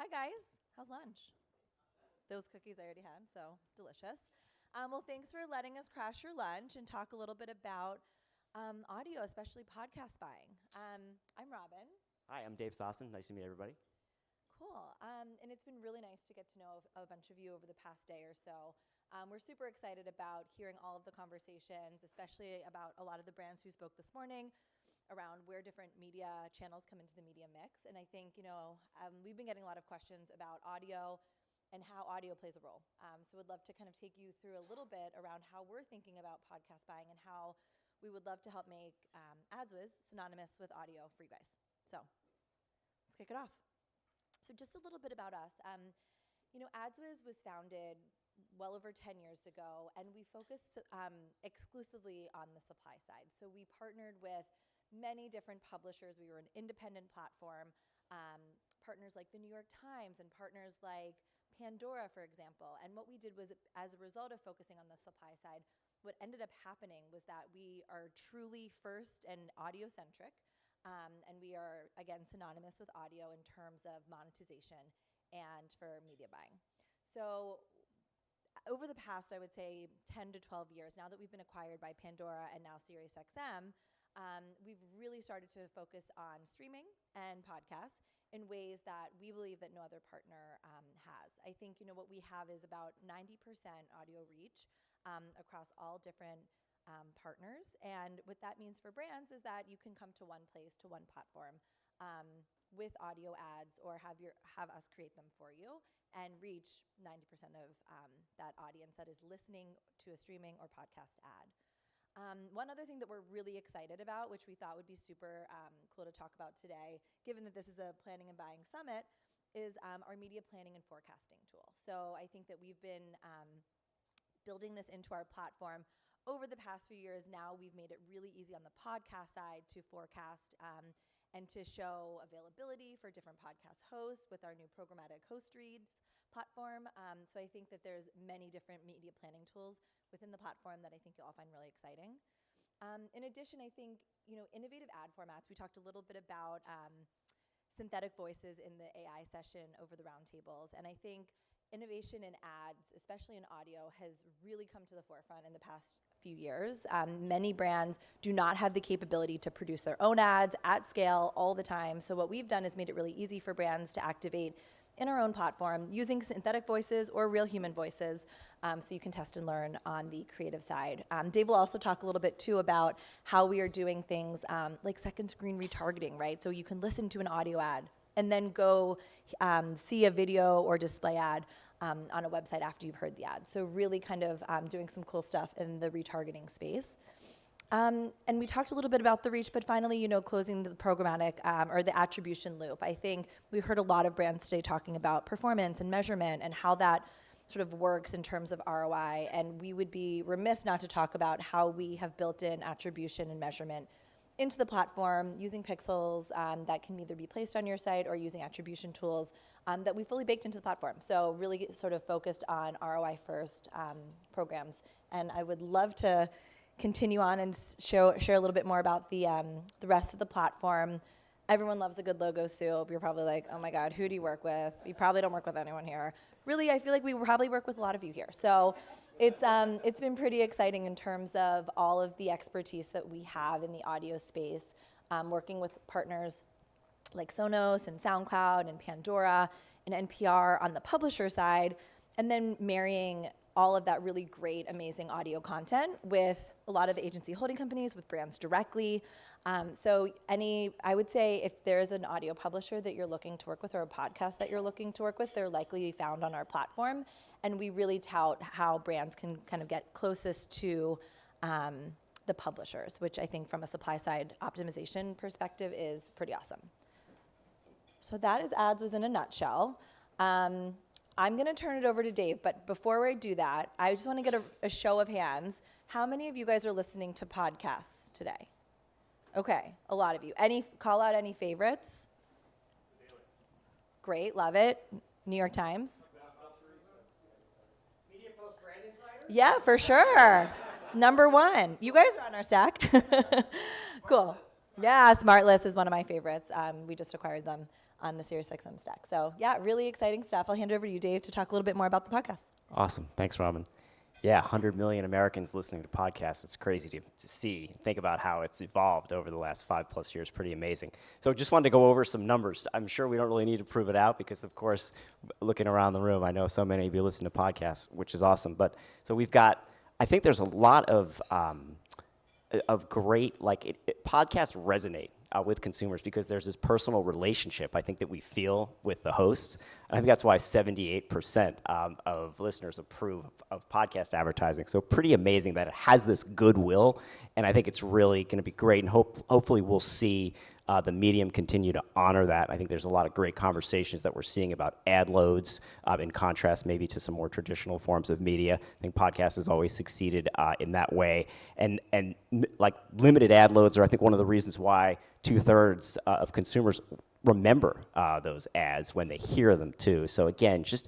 guys. How's lunch? Those cookies I already had, so delicious. Well, thanks for letting us crash your lunch and talk a little bit about audio, especially podcast buying. I'm Robin. Hi, I'm Dave Sosson. Nice to meet everybody. Cool. And it's been really nice to get to know a bunch of you over the past day or so. We're super excited about hearing all of the conversations, especially about a lot of the brands who spoke this morning around where different media channels come into the media mix. And I think, we've been getting a lot of questions about audio and how audio plays a role. So we'd love to kind of take you through a little bit around how we're thinking about podcast buying and how we would love to help make AdsWizz synonymous with audio for you guys. So let's kick it off. So just a little bit about us. AdsWizz was founded well over 10 years ago, and we focus exclusively on the supply side. So we partnered with many different publishers. We were an independent platform, partners like the New York Times and partners like Pandora, for example. And what we did was, as a result of focusing on the supply side, what ended up happening was that we are truly first and audio-centric, and we are, again, synonymous with audio in terms of monetization and for media buying. So over the past, I would say, 10 to 12 years, now that we've been acquired by Pandora and now SiriusXM, we've really started to focus on streaming and podcasts in ways that we believe that no other partner has. I think, what we have is about 90% audio reach across all different partners. And what that means for brands is that you can come to one place, to one platform with audio ads, or have us create them for you and reach 90% of that audience that is listening to a streaming or podcast ad. One other thing that we're really excited about, which we thought would be super cool to talk about today, given that this is a planning and buying summit, is our media planning and forecasting tool. So I think that we've been building this into our platform over the past few years. Now we've made it really easy on the podcast side to forecast and to show availability for different podcast hosts with our new Programmatic host reads platform. So I think that there's many different media planning tools within the platform that I think you'll all find really exciting. In addition, I think, innovative ad formats. We talked a little bit about synthetic voices in the AI session over the roundtables. And I think innovation in ads, especially in audio, has really come to the forefront in the past few years. Many brands do not have the capability to produce their own ads at scale all the time. So what we've done is made it really easy for brands to activate in our own platform using synthetic voices or real human voices, so you can test and learn on the creative side. Dave will also talk a little bit too about how we are doing things like second screen retargeting, right? So you can listen to an audio ad and then go see a video or display ad on a website after you've heard the ad. So really kind of doing some cool stuff in the retargeting space. And we talked a little bit about the reach, but finally, closing the programmatic or the attribution loop. I think we heard a lot of brands today talking about performance and measurement and how that sort of works in terms of ROI. And we would be remiss not to talk about how we have built in attribution and measurement into the platform using pixels that can either be placed on your site or using attribution tools that we fully baked into the platform. So really sort of focused on ROI first programs. And I would love to continue on and share a little bit more about the rest of the platform. Everyone loves a good logo soup. You're probably like, oh my God, who do you work with? You probably don't work with anyone here. Really, I feel like we probably work with a lot of you here. So it's been pretty exciting in terms of all of the expertise that we have in the audio space, working with partners like Sonos and SoundCloud and Pandora and NPR on the publisher side, and then marrying all of that really great, amazing audio content with a lot of the agency holding companies, with brands directly. I would say if there's an audio publisher that you're looking to work with or a podcast that you're looking to work with, they're likely to be found on our platform. And we really tout how brands can kind of get closest to the publishers, which I think from a supply side optimization perspective is pretty awesome. So that is AdsWizz in a nutshell. I'm going to turn it over to Dave, but before I do that, I just want to get a show of hands. How many of you guys are listening to podcasts today? Okay, a lot of you. Call out any favorites? Great, love it. New York Times? Media Post Brand Insider? Yeah, for sure. Number one. You guys are on our stack. Cool. Yeah, SmartList is one of my favorites. We just acquired them. on the SiriusXM stack. So yeah, really exciting stuff. I'll hand it over to you, Dave, to talk a little bit more about the podcast. Awesome. Thanks, Robin. Yeah, 100 million Americans listening to podcasts. It's crazy to see. Think about how it's evolved over the last 5+ years. Pretty amazing. So just wanted to go over some numbers. I'm sure we don't really need to prove it out because, of course, looking around the room, I know so many of you listen to podcasts, which is awesome. But so we've got, I think there's a lot of great, podcasts resonate with consumers because there's this personal relationship, I think, that we feel with the hosts. And I think that's why 78% of listeners approve of podcast advertising. So pretty amazing that it has this goodwill, and I think it's really going to be great, and hopefully we'll see the medium continue to honor that. I think there's a lot of great conversations that we're seeing about ad loads in contrast maybe to some more traditional forms of media. I think podcast has always succeeded in that way. And like limited ad loads are, I think, one of the reasons why 2/3 of consumers remember those ads when they hear them too. So again, just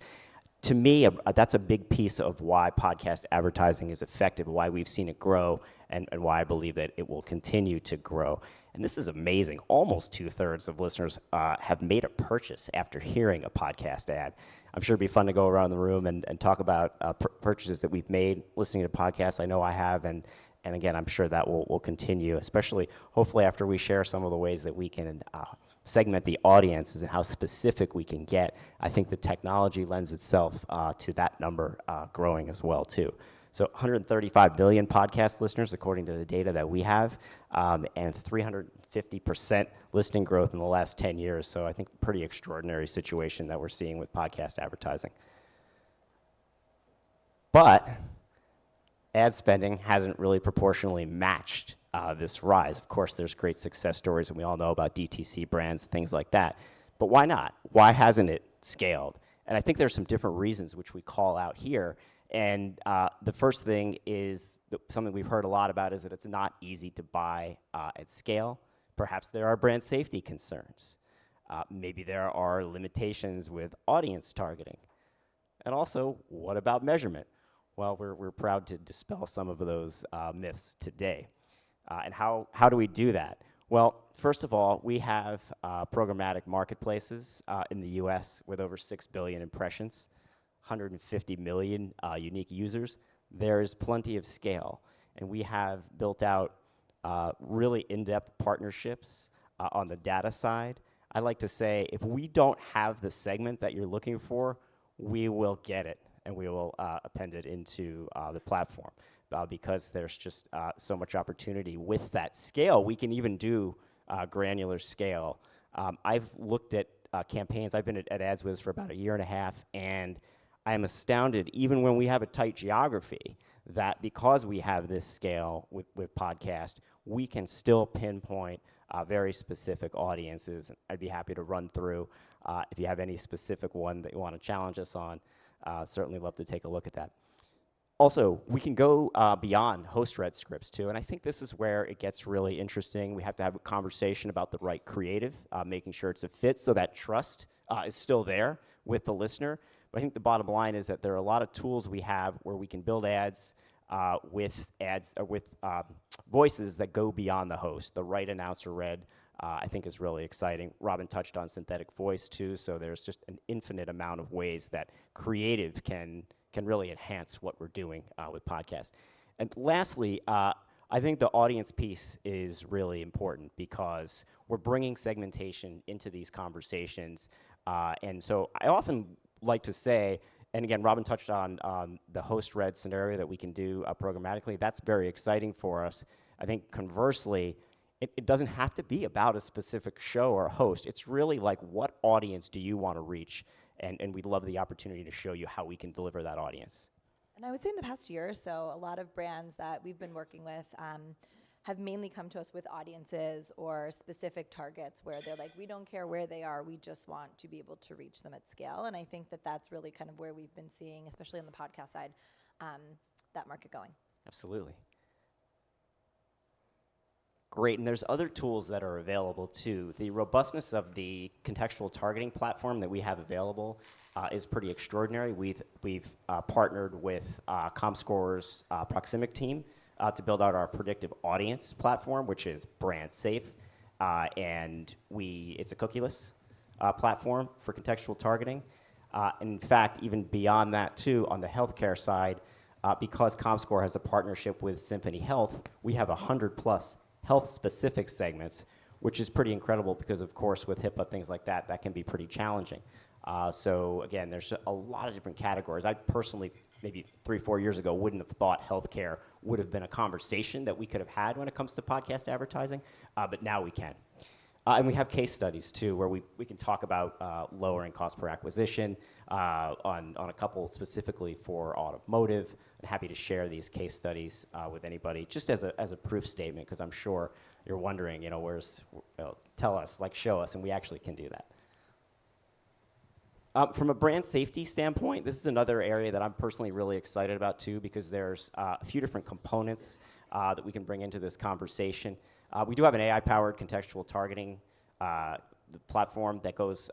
to me, that's a big piece of why podcast advertising is effective, why we've seen it grow, and why I believe that it will continue to grow. And this is amazing. Almost 2/3 of listeners have made a purchase after hearing a podcast ad. I'm sure it'd be fun to go around the room and talk about purchases that we've made listening to podcasts. I know I have, and again, I'm sure that will continue, especially hopefully after we share some of the ways that we can segment the audiences and how specific we can get. I think the technology lends itself to that number growing as well, too. So 135 billion podcast listeners, according to the data that we have, and 350% listening growth in the last 10 years. So I think pretty extraordinary situation that we're seeing with podcast advertising. But ad spending hasn't really proportionally matched this rise. Of course, there's great success stories, and we all know about DTC brands and things like that. But why not? Why hasn't it scaled? And I think there's some different reasons which we call out here. And the first thing is something we've heard a lot about is that it's not easy to buy at scale. Perhaps there are brand safety concerns. Maybe there are limitations with audience targeting. And also, what about measurement? Well, we're proud to dispel some of those myths today. And how do we do that? Well, first of all, we have programmatic marketplaces in the US with over 6 billion impressions, 150 million unique users. There is plenty of scale. And we have built out really in-depth partnerships on the data side. I like to say, if we don't have the segment that you're looking for, we will get it, and we will append it into the platform because there's just so much opportunity. With that scale, we can even do granular scale. I've looked at campaigns. I've been at AdsWizz for about 1.5 years, and I am astounded, even when we have a tight geography, that because we have this scale with podcast, we can still pinpoint very specific audiences. I'd be happy to run through if you have any specific one that you want to challenge us on. Certainly love to take a look at that. Also, we can go beyond host-read scripts, too, and I think this is where it gets really interesting. We have to have a conversation about the right creative, making sure it's a fit so that trust is still there with the listener. But I think the bottom line is that there are a lot of tools we have where we can build ads with voices that go beyond the host. The right announcer read, I think, is really exciting. Robin touched on synthetic voice, too, so there's just an infinite amount of ways that creative can really enhance what we're doing with podcasts. And lastly, I think the audience piece is really important because we're bringing segmentation into these conversations. And so I often like to say, and again, Robin touched on the host-read scenario that we can do programmatically. That's very exciting for us. I think conversely, it doesn't have to be about a specific show or a host. It's really like, what audience do you want to reach? And we'd love the opportunity to show you how we can deliver that audience. And I would say in the past year or so, a lot of brands that we've been working with have mainly come to us with audiences or specific targets where they're like, we don't care where they are, we just want to be able to reach them at scale. And I think that that's really kind of where we've been seeing, especially on the podcast side, that market going. Absolutely. Great, and there's other tools that are available too. The robustness of the contextual targeting platform that we have available is pretty extraordinary. We've partnered with Comscore's Proximic team to build out our predictive audience platform, which is brand safe, and it's a cookieless. platform for contextual targeting. In fact, even beyond that too, on the healthcare side, because Comscore has a partnership with Symphony Health, we have 100 plus health-specific segments, which is pretty incredible because, of course, with HIPAA, things like that, that can be pretty challenging. So again, there's a lot of different categories. I personally, maybe 3-4 years ago, wouldn't have thought healthcare would have been a conversation that we could have had when it comes to podcast advertising, but now we can. And we have case studies, too, where we can talk about lowering cost per acquisition on a couple specifically for automotive. I'm happy to share these case studies with anybody, just as a proof statement, because I'm sure you're wondering, tell us, show us, and we actually can do that. From a brand safety standpoint, this is another area that I'm personally really excited about, too, because there's a few different components that we can bring into this conversation. We do have an AI-powered contextual targeting platform that goes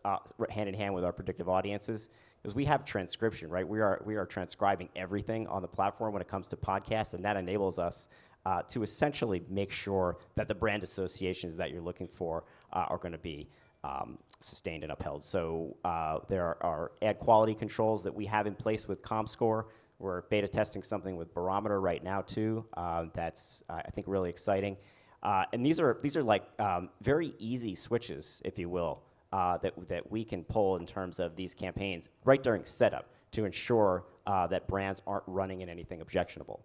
hand in hand with our predictive audiences, because we have transcription, right? We are transcribing everything on the platform when it comes to podcasts, and that enables us to essentially make sure that the brand associations that you're looking for are going to be sustained and upheld. So there are ad quality controls that we have in place with Comscore. We're beta testing something with Barometer right now, too. That's, I think, really exciting. And these are very easy switches, if you will, that we can pull in terms of these campaigns right during setup to ensure that brands aren't running in anything objectionable.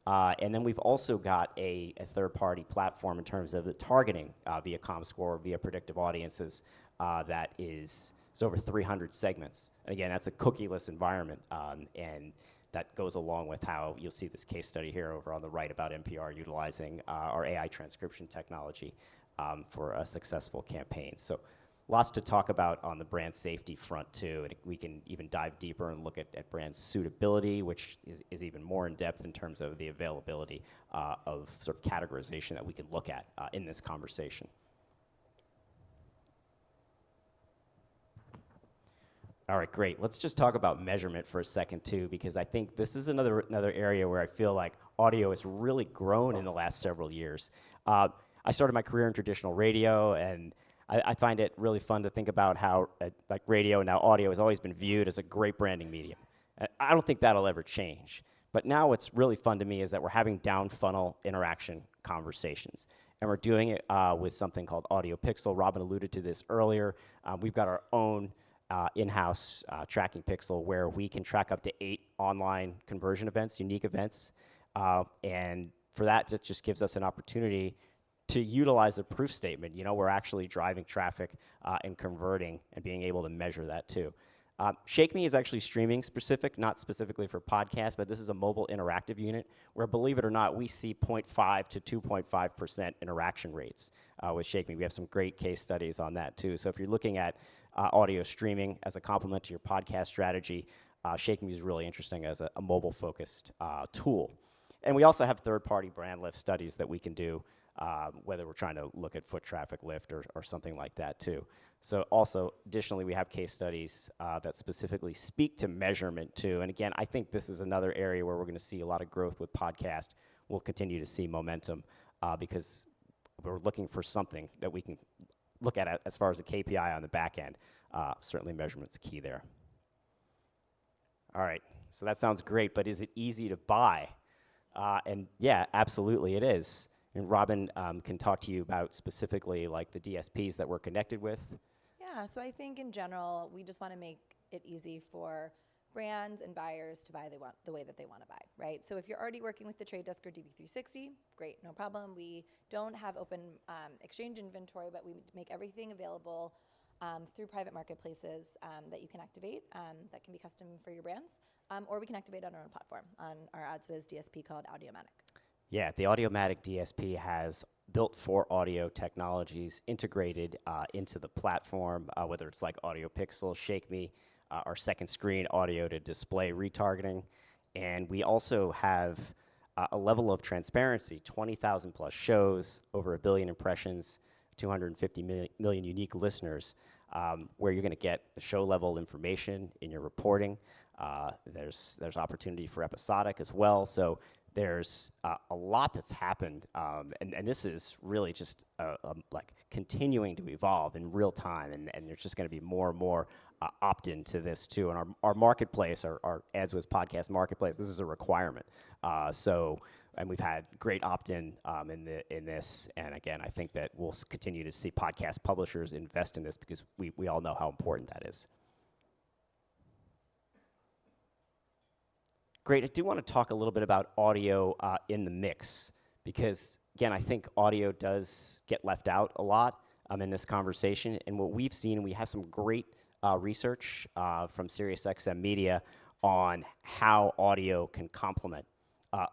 And then we've also got a third-party platform in terms of the targeting via Comscore, via predictive audiences, that is over 300 segments. And again, that's a cookieless environment, and that goes along with how you'll see this case study here over on the right about NPR utilizing our AI transcription technology for a successful campaign. So lots to talk about on the brand safety front, too. And we can even dive deeper and look at brand suitability, which is even more in depth in terms of the availability of sort of categorization that we can look at in this conversation. All right, great. Let's just talk about measurement for a second, too, because I think this is another area where I feel like audio has really grown in the last several years. I started my career in traditional radio, and I find it really fun to think about how radio and now audio has always been viewed as a great branding medium. I don't think that'll ever change. But now what's really fun to me is that we're having down-funnel interaction conversations. And we're doing it with something called Audio Pixel. Robin alluded to this earlier. We've got our own in-house tracking pixel where we can track up to 8 online conversion events, unique events. And for that, it just gives us an opportunity to utilize a proof statement. We're actually driving traffic and converting and being able to measure that, too. Shake Me is actually streaming specific, not specifically for podcasts, but this is a mobile interactive unit where, believe it or not, we see 0.5 to 2.5% interaction rates with Shake Me. We have some great case studies on that, too. So if you're looking at audio streaming as a complement to your podcast strategy, Shake Me is really interesting as a mobile-focused tool. And we also have third-party brand lift studies that we can do, whether we're trying to look at foot traffic lift or something like that, too. So also, additionally, we have case studies that specifically speak to measurement, too. And again, I think this is another area where we're going to see a lot of growth with podcast. We'll continue to see momentum because we're looking for something that we can look at as far as a KPI on the back end. Certainly measurement's key there. All right, so that sounds great, but is it easy to buy? And yeah, absolutely it is. And Robin can talk to you about specifically the DSPs that we're connected with. Yeah, so I think in general, we just want to make it easy for brands and buyers to buy the way that they want to buy, right? So if you're already working with the Trade Desk or DV360, great, no problem. We don't have open exchange inventory, but we make everything available through private marketplaces that you can activate that can be custom for your brands, or we can activate on our own platform on our AdsWizz DSP called Audiomatic. Yeah, the Audiomatic DSP has built for audio technologies integrated into the platform, whether it's like Audio Pixel, Shake Me, our second screen audio to display retargeting. And we also have a level of transparency, 20,000 plus shows, over 1 billion impressions, 250 million unique listeners, where you're going to get the show level information in your reporting. There's opportunity for episodic as well. So there's a lot that's happened, and this is really just like continuing to evolve in real time, and there's just going to be more and more opt-in to this too. And our marketplace, our AdsWizz podcast marketplace, this is a requirement. And we've had great opt-in in this, and again, I think that we'll continue to see podcast publishers invest in this because we all know how important that is. Great. I do want to talk a little bit about audio in the mix because, again, I think audio does get left out a lot in this conversation. And what we've seen, we have some great research from SiriusXM Media on how audio can complement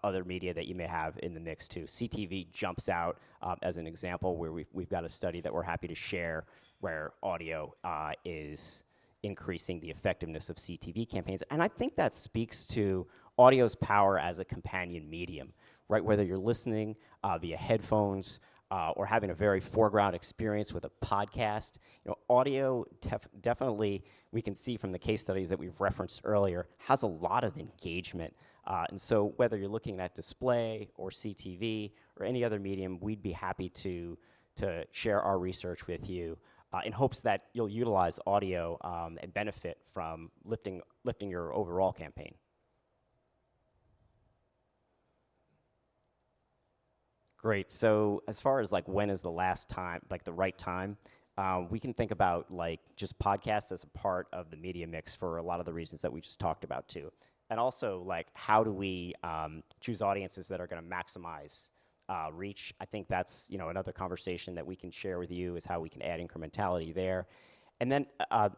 other media that you may have in the mix too. CTV jumps out as an example where we've got a study that we're happy to share where audio is increasing the effectiveness of CTV campaigns. And I think that speaks to audio's power as a companion medium, right? Whether you're listening via headphones or having a very foreground experience with a podcast, audio definitely, we can see from the case studies that we've referenced earlier, has a lot of engagement. And so whether you're looking at display or CTV or any other medium, we'd be happy to share our research with you in hopes that you'll utilize audio and benefit from lifting your overall campaign. Great. So as far as like when is the last time, like the right time, we can think about like just podcasts as a part of the media mix for a lot of the reasons that we just talked about too. And also like how do we choose audiences that are going to maximize reach. I think that's another conversation that we can share with you is how we can add incrementality there. And then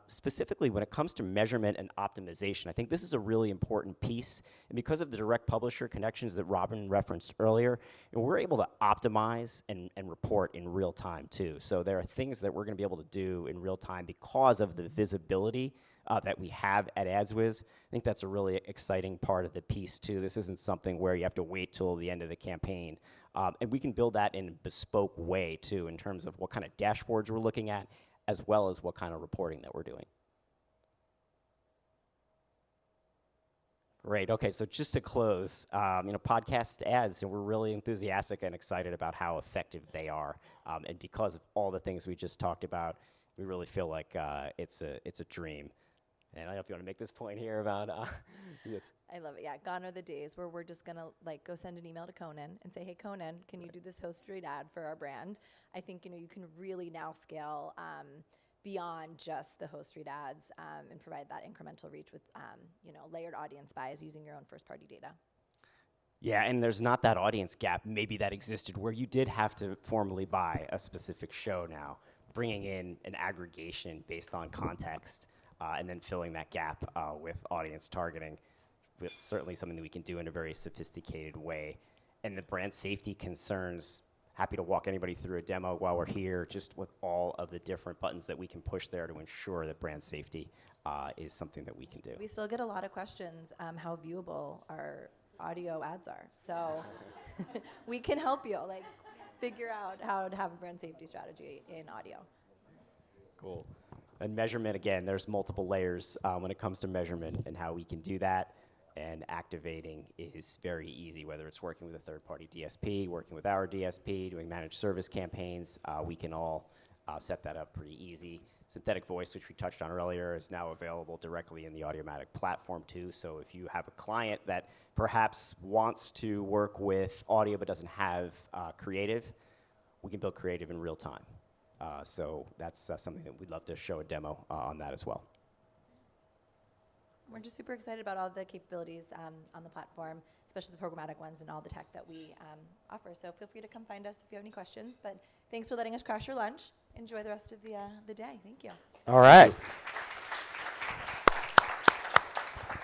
specifically when it comes to measurement and optimization, I think this is a really important piece. And because of the direct publisher connections that Robin referenced earlier, we're able to optimize and report in real time too. So there are things that we're going to be able to do in real time because of the visibility that we have at AdsWizz. I think that's a really exciting part of the piece too. This isn't something where you have to wait till the end of the campaign. And we can build that in a bespoke way too in terms of what kind of dashboards we're looking at as well as what kind of reporting that we're doing. Great. Okay, so just to close, podcast ads, and we're really enthusiastic and excited about how effective they are. And because of all the things we just talked about, we really feel like it's a dream. And I don't know if you want to make this point here about yes. I love it. Yeah, gone are the days where we're just gonna like go send an email to Conan and say, "Hey, Conan, can you do this host read ad for our brand?" I think you can really now scale beyond just the host read ads and provide that incremental reach with layered audience buys using your own first-party data. Yeah, and there's not that audience gap maybe that existed where you did have to formally buy a specific show now, bringing in an aggregation based on context. And then filling that gap with audience targeting with certainly something that we can do in a very sophisticated way. And the brand safety concerns, happy to walk anybody through a demo while we're here, just with all of the different buttons that we can push there to ensure that brand safety is something that we can do. We still get a lot of questions how viewable our audio ads are. So we can help you figure out how to have a brand safety strategy in audio. Cool. And measurement, again, there's multiple layers when it comes to measurement and how we can do that. And activating is very easy, whether it's working with a third-party DSP, working with our DSP, doing managed service campaigns. We can all set that up pretty easy. Synthetic voice, which we touched on earlier, is now available directly in the Audiomatic platform too. So if you have a client that perhaps wants to work with audio but doesn't have creative, we can build creative in real time. So that's something that we'd love to show a demo on that as well. We're just super excited about all the capabilities on the platform, especially the programmatic ones and all the tech that we offer. So feel free to come find us if you have any questions. But thanks for letting us crash your lunch. Enjoy the rest of the day. Thank you. All right.